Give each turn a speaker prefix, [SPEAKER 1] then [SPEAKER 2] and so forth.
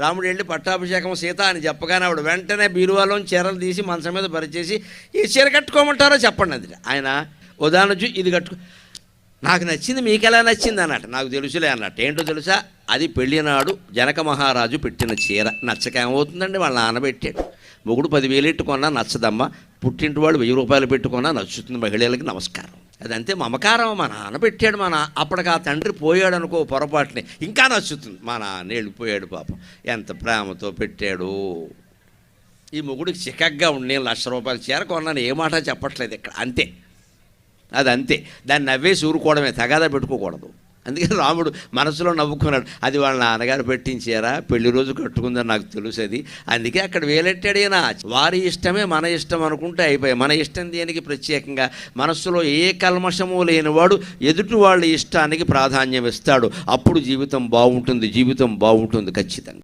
[SPEAKER 1] రాముడు వెళ్ళి పట్టాభిషేకం సీత అని చెప్పగానే ఆవిడ వెంటనే బీరువాలో చీరలు తీసి మంచం మీద పరిచేసి ఈ చీర కట్టుకోమంటారో చెప్పండి అది. ఆయన ఉదాహరణ ఇది కట్టుకో, నాకు నచ్చింది మీకు ఎలా నచ్చింది అన్నట్టు. నాకు తెలుసులే అన్నట్టు. ఏంటో తెలుసా, అది పెళ్ళినాడు జనక మహారాజు పెట్టిన చీర. నచ్చక ఏమవుతుందండి, వాళ్ళ నాన్న పెట్టాడు. మొగుడు 10,000 ఎట్టుకున్నా నచ్చదమ్మా, పుట్టింటి వాళ్ళు 1000 రూపాయలు పెట్టుకున్నా నచ్చుతుంది, మహిళలకి నమస్కారం. అదంతే మమకారం. మా నాన్న పెట్టాడు, అప్పటికి ఆ తండ్రి పోయాడు అనుకో పొరపాటుని, ఇంకా నచ్చుతుంది. మా నాన్న వెళ్ళిపోయాడు పాపం, ఎంత ప్రేమతో పెట్టాడు. ఈ మొగుడికి చిక్కగా ఉండి నేను 1,00,000 రూపాయలు చీర కొన్నాను, ఏ మాట చెప్పట్లేదు ఇక్కడ. అంతే, అది అంతే. దాన్ని నవ్వేసి ఊరుకోవడమే, తగాదా పెట్టుకోకూడదు. అందుకని రాముడు మనసులో నవ్వుకున్నాడు, అది వాళ్ళ నాన్నగారు పెట్టించారా, పెళ్లి రోజు కట్టుకుందని నాకు తెలుసు అది, అందుకే అక్కడ వేలెట్టాడేనా. వారి ఇష్టమే మన ఇష్టం అనుకుంటే అయిపోయాయి. మన ఇష్టం దేనికి ప్రత్యేకంగా, మనస్సులో ఏ కల్మషము లేనివాడు ఎదుటి వాళ్ళ ఇష్టానికి ప్రాధాన్యం ఇస్తాడు. అప్పుడు జీవితం బాగుంటుంది ఖచ్చితంగా.